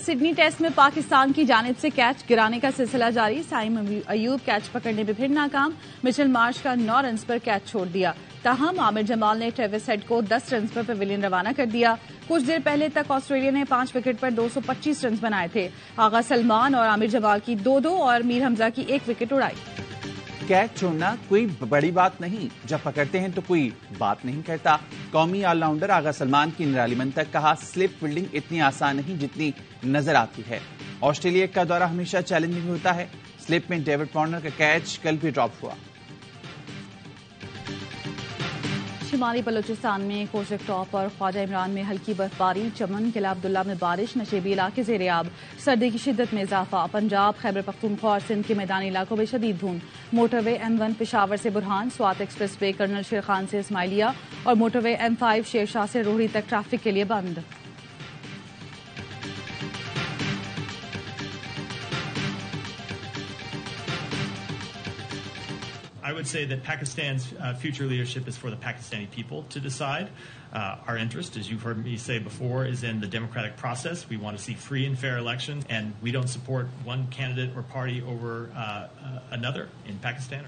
Sydney test میں پاکستان کی جانب سے کیچ گرانے کا سلسلہ جاری. سائم ایوب کیچ پکڑنے میں پھر ناکام. مچل مارش کا 9 رنز پر کیچ چھوڑ دیا. تاہم عامر جمال نے ٹریوس ہیڈ کو 10 رنز پر پویلین روانہ کر دیا. کچھ دیر پہلے تک آسٹریلیا نے 5 وکٹ پر 225 رنز بنائے تھے. آغا سلمان اور عامر جمال کی 2 اور میر حمزہ کی 1 وکٹ اڑائی. کیچ چھوڑنا کوئی بڑی بات نہیں، جب پکڑتے ہیں تو کوئی بات نہیں کرتا. قومی آل راؤنڈر آغا سلمان کی نرالی منطق. کہا سلپ فیلڈنگ اتنی آسان نہیں جتنی نظر آتی ہے. آسٹریلیا کا دورہ ہمیشہ چیلنجنگ ہوتا ہے. سلپ میں ڈیوڈ وارنر کا کیچ کل بھی ڈراپ ہوا. شمالی بلوچستان میں کوزک ٹاپ اور خواجہ عمران میں ہلکی برفباری. چمن قلعہ عبداللہ میں بارش. نشیبی علاقے زیر آب. سردی کی شدت میں اضافہ. پنجاب خیبر پختونخوا اور سندھ کے میدانی علاقوں میں شدید دھند. موٹر وے M1 پشاور سے برہان. Swat express way colonel Sher Khan سے اسماعیلیہ اور موٹر وے M5 شیر شاہ سے روہڑی تک ٹریفک کے لیے بند. I would say that Pakistan's future leadership is for the Pakistani people to decide. Our interest, as you've heard me say before, is in the democratic process. We want to see free and fair elections, and we don't support one candidate or party over another in Pakistan.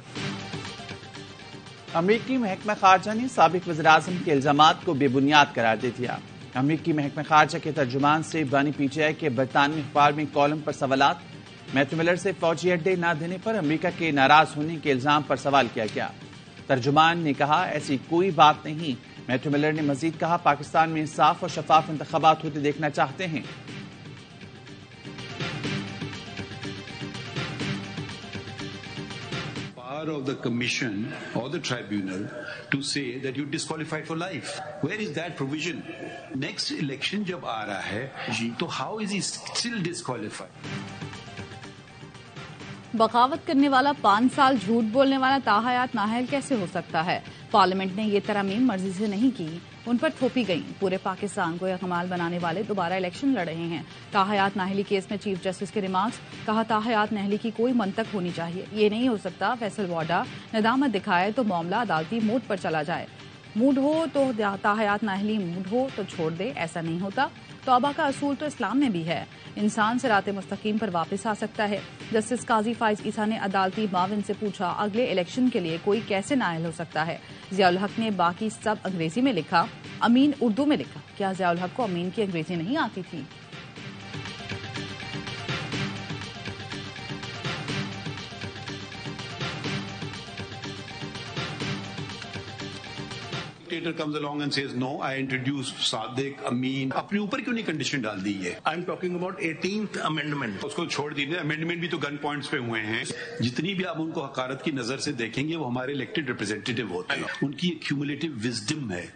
امریکی محکمہ خارجہ نے سابق وزیراعظم کے الزامات کو بے بنیاد قرار دے دیا. امریکی محکمہ خارجہ کے ترجمان سے بانی پی ٹی آئی کے برطانوی اخبار میں کالم پر سوالات. میتھیو ملر سے فوجی اڈے نہ دینے پر امریکہ کے ناراض ہونے کے الزام پر سوال کیا گیا. ترجمان نے کہا ایسی کوئی بات نہیں. میتھیو ملر نے مزید کہا پاکستان میں صاف اور شفاف انتخابات ہوتے دیکھنا چاہتے ہیں. Power of the commission or the tribunal to say that you're disqualified for life. Where is that provision? Next election jab aa raha hai, to how is he still disqualified? بغاوت کرنے والا 5 سال جھوٹ بولنے والا تاحیات نااہل کیسے ہو سکتا ہے؟ پارلیمنٹ نے یہ ترامیم مرضی سے نہیں کی، ان پر تھوپی گئیں. پورے پاکستان کو یکمال بنانے والے دوبارہ الیکشن لڑ رہے ہیں. تاحیات نااہلی کیس میں چیف جسٹس کے ریمارکس. کہا تاحیات نااہلی کی کوئی منطق ہونی چاہیے. یہ نہیں ہو سکتا فیصل واڈا ندامت دکھائے تو معاملہ عدالتی موڈ پر چلا جائے. موڈ ہو تو تاحیات نااہلی، موڈ ہو تو چھوڑ دے. ایسا نہیں ہوتا. توبہ کا اصول تو اسلام میں بھی ہے. انسان صراط مستقیم پر واپس آ سکتا ہے. جسٹس قاضی فائز عیسیٰ نے عدالتی معاون سے پوچھا اگلے الیکشن کے لیے کوئی کیسے نااہل ہو سکتا ہے؟ ضیاء الحق نے باقی سب انگریزی میں لکھا، امین اردو میں لکھا. کیا ضیاء الحق کو امین کی انگریزی نہیں آتی تھی؟ Dictator comes along and says no, I introduce Sadiq, Amin. اپنے اوپر کیوں نہیں کنڈیشن ڈال دی ہے؟ I'm talking about 18th amendment. اس کو چھوڑ دیجیے. امینڈمنٹ بھی تو گن پوائنٹس پہ ہوئے ہیں. جتنی بھی آپ ان کو حقارت کی نظر سے دیکھیں گے وہ ہمارے الیکٹڈ ریپرزینٹیٹیو ہوتے ہیں. ان کی ایک کیومولیٹو وزڈم ہے.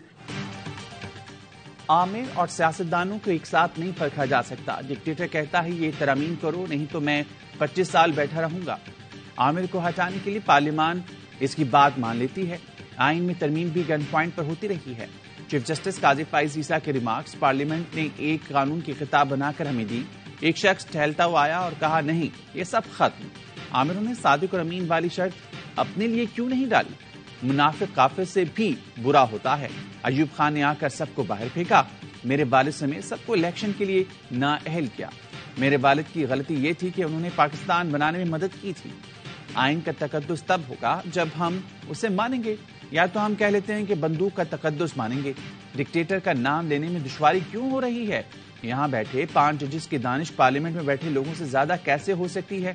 عامر اور سیاستدانوں کو ایک ساتھ نہیں پرکھا جا سکتا. ڈکٹیٹر کہتا ہے یہ ترامیم کرو نہیں تو میں 25 سال بیٹھا رہوں گا. عامر کو ہٹانے کے لیے پارلیمان اس کی بات مان لیتی ہے. آئین میں ترمیم بھی گن پوائنٹ پر ہوتی رہی ہے. چیف جسٹس قاضی فائز عیسیٰ کے ریمارکس. پارلیمنٹ نے ایک قانون کی کتاب بنا کر ہمیں دی. ایک شخص ٹہلتا ہوا آیا اور کہا نہیں یہ سب ختم. عامروں نے صادق اور امین والی شرط اپنے لیے کیوں نہیں ڈالی؟ منافق کافر سے بھی برا ہوتا ہے. ایوب خان نے آ کر سب کو باہر پھینکا. میرے والد سمیت سب کو الیکشن کے لیے نااہل کیا. میرے والد کی غلطی یہ تھی کہ انہوں نے پاکستان بنانے میں مدد کی تھی. آئین کا تقدس تب ہوگا جب ہم اسے مانیں گے، یا تو ہم کہہ لیتے ہیں کہ بندوق کا تقدس مانیں گے. ڈکٹیٹر کا نام لینے میں دشواری کیوں ہو رہی ہے؟ یہاں بیٹھے 5 ججز کی دانش پارلیمنٹ میں بیٹھے لوگوں سے زیادہ کیسے ہو سکتی ہے؟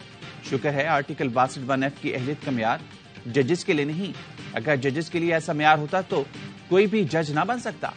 شکر ہے آرٹیکل 62(1)(f) کی اہلیت کا معیار ججز کے لیے نہیں. اگر ججز کے لیے ایسا معیار ہوتا تو کوئی بھی جج نہ بن سکتا.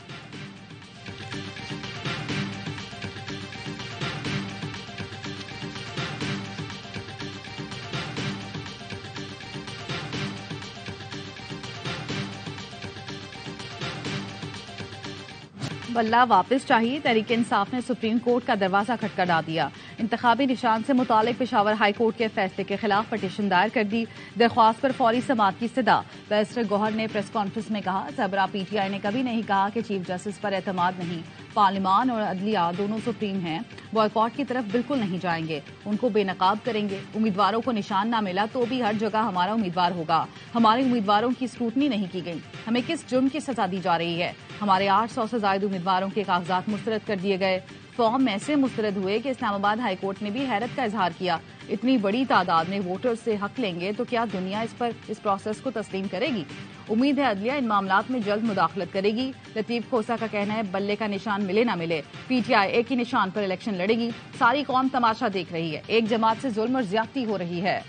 بلّہ واپس چاہیے. تحریک انصاف نے سپریم کورٹ کا دروازہ کھٹکھٹا دیا. انتخابی نشان سے متعلق پشاور ہائی کورٹ کے فیصلے کے خلاف پٹیشن دائر کر دی. درخواست پر فوری سماعت کی استدعا. بیرسٹر گوہر نے پریس کانفرنس میں کہا سربراہ پی ٹی آئی نے کبھی نہیں کہا کہ چیف جسٹس پر اعتماد نہیں. پارلیمان اور عدلیہ دونوں سپریم ہیں. بائیکاٹ کی طرف بالکل نہیں جائیں گے. ان کو بے نقاب کریں گے. امیدواروں کو نشان نہ ملا تو بھی ہر جگہ ہمارا امیدوار ہوگا. ہمارے امیدواروں کی اسکروٹنی نہیں کی گئی. ہمیں کس جرم کی سزا دی جا رہی ہے؟ ہمارے 800 سے زائد امیدواروں کے کاغذات مسترد کر دیے گئے. فارم ایسے مسترد ہوئے کہ اسلام آباد ہائی کورٹ نے بھی حیرت کا اظہار کیا. اتنی بڑی تعداد میں ووٹر سے حق لیں گے تو کیا دنیا اس پروسیس کو تسلیم کرے گی؟ امید ہے عدلیہ ان معاملات میں جلد مداخلت کرے گی. لطیف کھوسا کا کہنا ہے بلے کا نشان ملے نہ ملے پی ٹی آئی ایک ہی نشان پر الیکشن لڑے گی. ساری قوم تماشا دیکھ رہی ہے. ایک جماعت سے ظلم اور زیادتی ہو رہی ہے.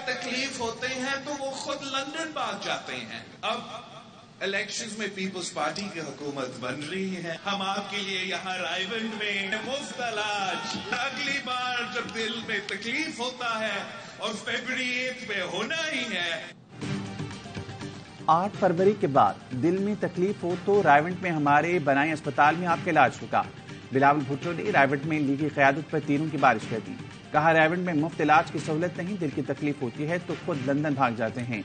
تکلیف ہوتے ہیں تو وہ خود لندن بھاگ جاتے ہیں. اب الیکشنز میں پیپلز پارٹی کی حکومت بن رہی ہے. ہم آپ کے لیے یہاں رائے گنج میں مفت علاج. اگلی بار جب دل میں تکلیف ہوتا ہے اور فیبرری 8 میں ہونا ہی ہے. 8 فروری کے بعد دل میں تکلیف ہو تو رائیونٹ میں ہمارے بنائے اسپتال میں آپ کا علاج ہوگا. بلاول بھٹو نے رائیونٹ میں لیگی قیادت پر تیروں کی بارش کر دی. کہا رائیونٹ میں مفت علاج کی سہولت نہیں, دل کی تکلیف ہوتی ہے تو خود لندن بھاگ جاتے ہیں.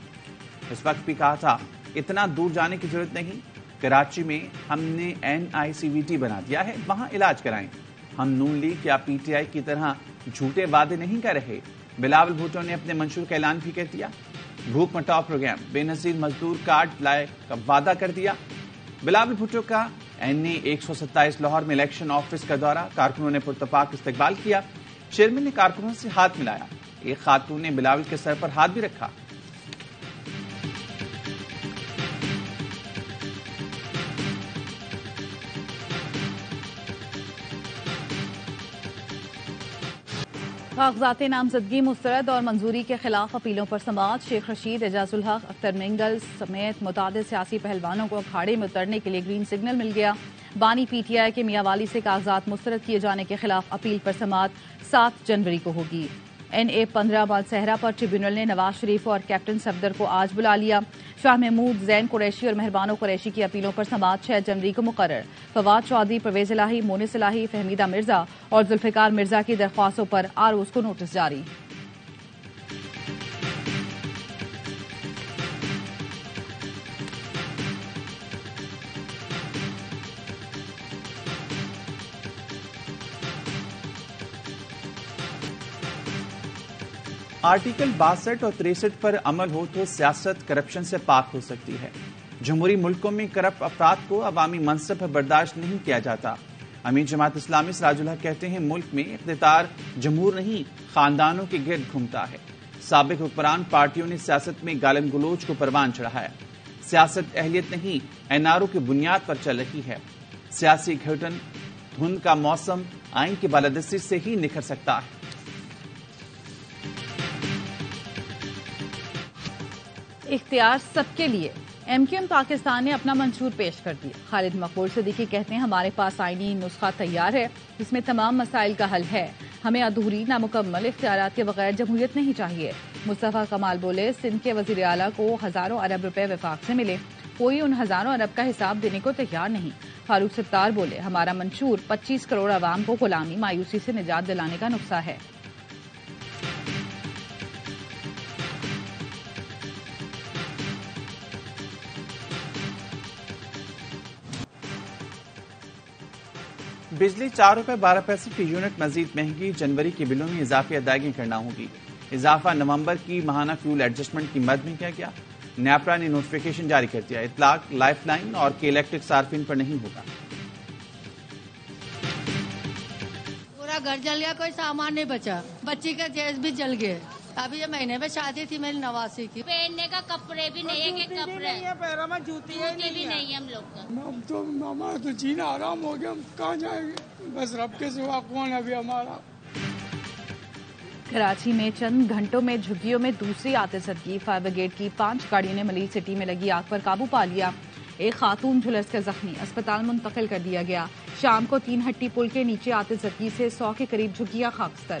اس وقت بھی کہا تھا اتنا دور جانے کی ضرورت نہیں. کراچی میں ہم نے NICVT بنا دیا ہے, وہاں علاج کرائیں. ہم نون لیگ یا PTI کی طرح جھوٹے وعدے نہیں کر رہے. بلاول بھٹو نے اپنے منشور کا اعلان بھی کر دیا. بھوک مٹاؤ پروگرام, بے نظیر مزدور کارڈ لائے کا وعدہ کر دیا. بلاول بھٹو کا NA 127 لاہور میں الیکشن آفس کا دورہ, کارکنوں نے پرتپاک استقبال کیا. چیئرمین نے کارکنوں سے ہاتھ ملایا. ایک خاتون نے بلاول کے سر پر ہاتھ بھی رکھا. کاغذات نامزدگی مسترد اور منظوری کے خلاف اپیلوں پر سماعت. شیخ رشید, اعجاز الحق, اختر منگل سمیت متعدد سیاسی پہلوانوں کو اکھاڑے میں اترنے کے لیے گرین سگنل مل گیا. بانی PTI کے میاں والی سے کاغذات مسترد کیے جانے کے خلاف اپیل پر سماعت 7 جنوری کو ہوگی. NA 15 مالسہرہ پر ٹریبیونل نے نواز شریف اور کیپٹن صفدر کو آج بلا لیا. شاہ محمود, زین قریشی اور مہربانو قریشی کی اپیلوں پر سماعت 6 جنوری کو مقرر. فواد چودھری, پرویز الہی, مونس الہی, فہمیدہ مرزا اور ذوالفقار مرزا کی درخواستوں پر ROs کو نوٹس جاری. آرٹیکل 62 اور 63 پر عمل ہو تو سیاست کرپشن سے پاک ہو سکتی ہے. جمہوری ملکوں میں کرپٹ افراد کو عوامی منصب پر برداشت نہیں کیا جاتا. امیر جماعت اسلامی سراج الحق کہتے ہیں ملک میں اقتدار جمہور نہیں خاندانوں کے گرد گھومتا ہے. سابق حکمران پارٹیوں نے سیاست میں گالن گلوچ کو پروان چڑھایا. سیاست اہلیت نہیں NRO کی بنیاد پر چل رہی ہے. سیاسی گھٹن دھند کا موسم آئین کی بالادستی سے ہی نکھر سکتا ہے. اختیار سب کے لیے. MQM پاکستان نے اپنا منشور پیش کر دیا. خالد مقبول صدیقی کہتے ہیں ہمارے پاس آئینی نسخہ تیار ہے جس میں تمام مسائل کا حل ہے. ہمیں ادھوری نامکمل اختیارات کے بغیر جمہوریت نہیں چاہیے. مصطفیٰ کمال بولے سندھ کے وزیر اعلیٰ کو ہزاروں ارب روپے وفاق سے ملے, کوئی ان ہزاروں ارب کا حساب دینے کو تیار نہیں. فاروق ستار بولے ہمارا منشور 25 کروڑ عوام کو غلامی مایوسی سے نجات دلانے کا نسخہ ہے. بجلی 4 روپے 12 پیسے فی یونٹ مزید مہنگی. جنوری کے بلوں میں اضافی ادائیگی کرنا ہوگی. اضافہ نومبر کی ماہانہ فیول ایڈجسٹمنٹ کی مد میں کیا گیا. نیپرا نے نوٹیفیکیشن جاری کر دیا. اطلاق لائف لائن اور کے الیکٹرک صارفین پر نہیں ہوگا. پورا گھر جل گیا, کوئی سامان نہیں بچا. بچی کا جیز بھی جل گئے. ابھی یہ مہینے میں شادی تھی میری نواسی کی. پہننے کا کپڑے بھی نہیں ہے, کہ کپڑے پیروں میں جوتی بھی نہیں ہے ہم لوگ کا. اب تو ہمارا تو جینا آرام ہو گیا, ہم کہاں جائیں گے. بس رب کے سوا کون ہے ابھی ہمارا. کراچی میں چند گھنٹوں میں جھگیوں میں دوسری آتشزدگی. فائر بریگیڈ کی 5 گاڑیوں نے ملیل سٹی میں لگی آگ پر قابو پا لیا. ایک خاتون جھلس کر زخمی, اسپتال منتقل کر دیا گیا. شام کو 3 ہٹی پل کے نیچے آتشزدگی سے 100 کے قریب جھگیاں خاکستر.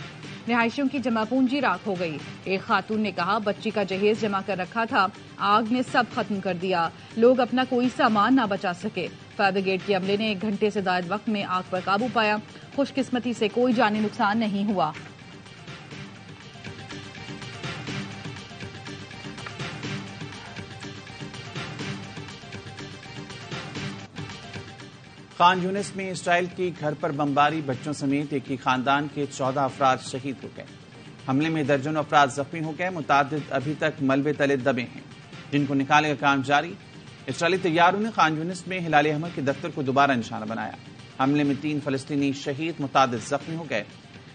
رہائشیوں کی جمع پونجی راکھ ہو گئی. ایک خاتون نے کہا بچی کا جہیز جمع کر رکھا تھا, آگ نے سب ختم کر دیا. لوگ اپنا کوئی سامان نہ بچا سکے. فائر بریگیڈ کے عملے نے 1 گھنٹے سے زائد وقت میں آگ پر قابو پایا. خوش قسمتی سے کوئی جانی نقصان نہیں ہوا. خان یونس میں اسرائیل کی گھر پر بمباری، بچوں سمیت ایک ہی خاندان کے 14 افراد شہید ہو گئے۔ حملے میں درجنوں افراد زخمی ہو گئے، متعدد ابھی تک ملبے تلے دبے ہیں جن کو نکالنے کا کام جاری۔ اسرائیلی طیاروں نے خان یونس میں ہلال احمر کے دفتر کو دوبارہ نشانہ بنایا۔ حملے میں 3 فلسطینی شہید، متعدد زخمی ہو گئے۔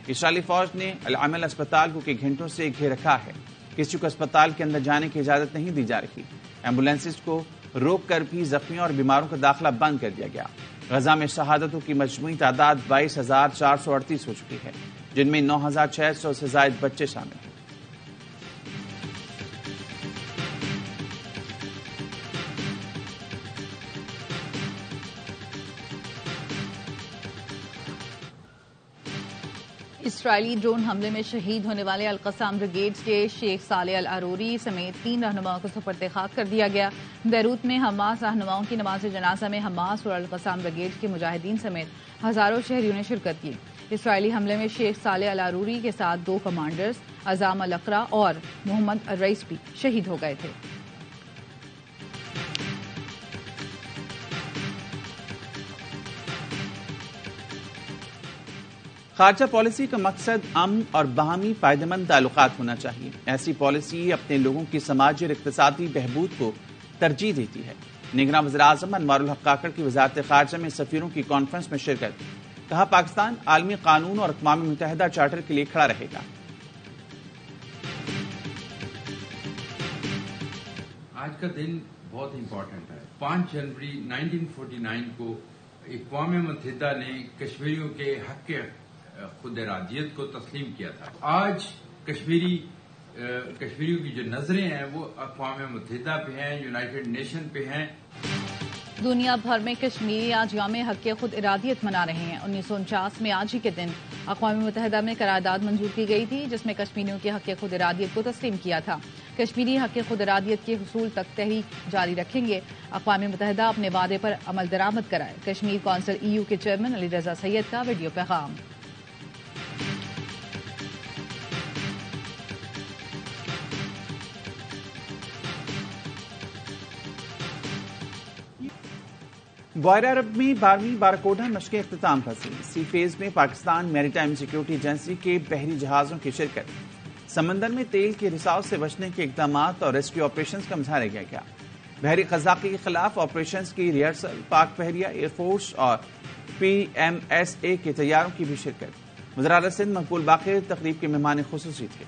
اسرائیلی فوج نے العمل اسپتال کو کئی گھنٹوں سے گھیر رکھا ہے، کسی کو اسپتال کے اندر جانے کی اجازت نہیں دی جا رہی۔ ایمبولینسز کو روک کر بھی زخمیوں اور بیماروں کا داخلہ بند کر دیا گیا۔ غزہ میں شہادتوں کی مجموعی تعداد 22,438 ہو چکی ہے، جن میں 9,600 سے زائد بچے شامل ہیں۔ اسرائیلی ڈرون حملے میں شہید ہونے والے القسام بریگیڈ کے شیخ صالح العروری سمیت 3 رہنماؤں کو سپرد خاک کر دیا گیا۔ بیروت میں حماس رہنماؤں کی نماز جنازہ میں حماس اور القسام بریگیڈ کے مجاہدین سمیت ہزاروں شہریوں نے شرکت کی۔ اسرائیلی حملے میں شیخ صالح العروری کے ساتھ 2 کمانڈرز عزام الاقرا اور محمد الرئیس بھی شہید ہو گئے تھے۔ خارجہ پالیسی کا مقصد امن اور باہمی فائدہ مند تعلقات ہونا چاہیے۔ ایسی پالیسی اپنے لوگوں کی سماجی اور اقتصادی بہبود کو ترجیح دیتی ہے۔ نگراں وزیراعظم انوار الحق کاکڑ کی وزارت خارجہ میں سفیروں کی کانفرنس میں شرکت، کہا پاکستان عالمی قانون اور اقوام متحدہ چارٹر کے لیے کھڑا رہے گا۔ آج کا دن بہت امپورٹنٹ ہے۔ 5 جنوری 1949 کو اقوام متحدہ نے کشمیریوں کے حق کے خود ارادیت کو تسلیم کیا تھا۔ آج کشمیریوں کی جو نظریں ہیں وہ اقوام متحدہ پہ ہیں، یونائیٹڈ نیشن پہ ہیں۔ دنیا بھر میں کشمیری آج یوم حق خود ارادیت منا رہے ہیں۔ 1949 میں آج ہی کے دن اقوام متحدہ میں قرارداد منظور کی گئی تھی جس میں کشمیریوں کے حق خود ارادیت کو تسلیم کیا تھا۔ کشمیری حق خود ارادیت کے حصول تک تحریک جاری رکھیں گے۔ اقوام متحدہ اپنے وعدے پر عمل درآمد کرائے۔ کشمیر کونسل EU کے چیئرمین علی رضا سید کا ویڈیو پیغام۔ بحیرہ عرب میں 12ویں باراکوڈا مشقیں اختتام پذیر۔ سی فیز میں پاکستان میری ٹائم سیکورٹی ایجنسی کے بحری جہازوں کی شرکت، سمندر میں تیل کے رساؤ سے بچنے کے اقدامات اور ریسکیو آپریشنز کا مظاہرہ کیا گیا۔ بحری قزاقی کے خلاف آپریشنز کی ریہرسل، پاک بحریہ، ایئر فورس اور PMSA کے طیاروں کی بھی شرکت۔ وزیر اعلیٰ سندھ مقبول باقر تقریب کے مہمان خصوصی تھے۔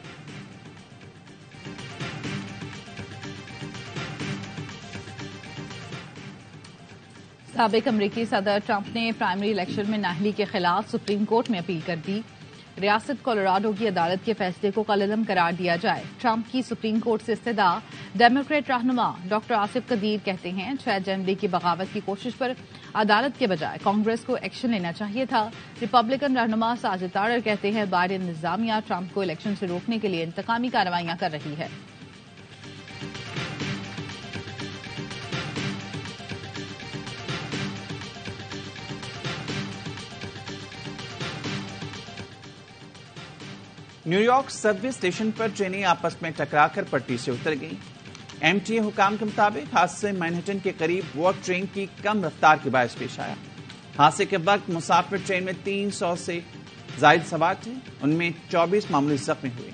سابق امریکی صدر ٹرمپ نے پرائمری الیکشن میں نااہلی کے خلاف سپریم کورٹ میں اپیل کر دی۔ ریاست کولوراڈو کی عدالت کے فیصلے کو کالعدم قرار دیا جائے۔ ٹرمپ کی سپریم کورٹ سے استدعا۔ ڈیموکریٹ رہنما ڈاکٹر آصف قدیر کہتے ہیں 6 جنوری کی بغاوت کی کوشش پر عدالت کے بجائے کانگریس کو ایکشن لینا چاہیے تھا۔ ریپبلکن رہنما ساجد طاہر کہتے ہیں بائیڈن انتظامیہ ٹرمپ کو الیکشن سے روکنے کے لیے انتقامی کارروائیاں کر رہی ہے۔ نیو یارک سب وے اسٹیشن پر ٹرینیں آپس میں ٹکرا کر پٹری سے اتر گئیں۔ MTA حکام کے مطابق حادثے مینہٹن کے قریب ورک ٹرین کی کم رفتار کے باعث پیش آیا۔ حادثے کے وقت مسافر ٹرین میں 300 سے زائد سوار تھے، ان میں 24 معمولی زخمی ہوئے۔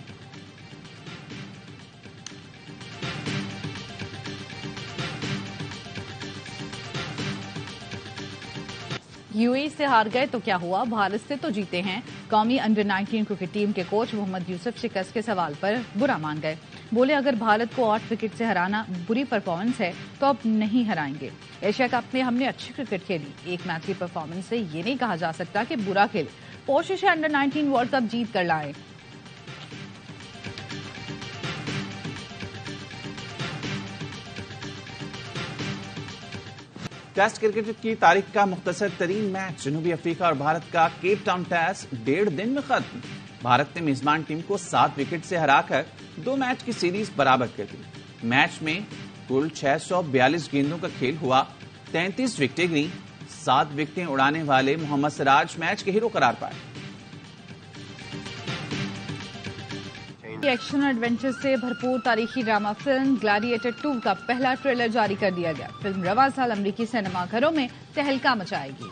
UAE سے ہار گئے تو کیا ہوا، بھارت سے تو جیتے ہیں۔ قومی انڈر 19 کرکٹ ٹیم کے کوچ محمد یوسف شکست کے سوال پر برا مان گئے۔ بولے اگر بھارت کو 8 وکٹ سے ہرانا بری پرفارمنس ہے تو اب نہیں ہرائیں گے۔ ایشیا کپ میں ہم نے اچھی کرکٹ کھیلی، ایک میچ کی پرفارمنس سے یہ نہیں کہا جا سکتا کہ برا کھیلے۔ کوشش ہے انڈر 19 ورلڈ کپ جیت کر لائیں۔ ٹیسٹ کرکٹ کی تاریخ کا مختصر ترین میچ جنوبی افریقہ اور بھارت کا کیپ ٹاؤن ٹیسٹ 1.5 دن میں ختم۔ بھارت نے میزبان ٹیم کو 7 وکٹ سے ہرا کر 2 میچ کی سیریز برابر کر دی۔ میچ میں کل 642 گیندوں کا کھیل ہوا، 33 وکٹیں گریں۔ 7 وکٹیں اڑانے والے محمد سراج میچ کے ہیرو قرار پائے۔ ایکشن اور ایڈونچر سے بھرپور تاریخی ڈرامہ فلم گلیڈیٹر 2 کا پہلا ٹریلر جاری کر دیا گیا۔ فلم رواں سال امریکی سینما گھروں میں تہلکہ مچائے گی۔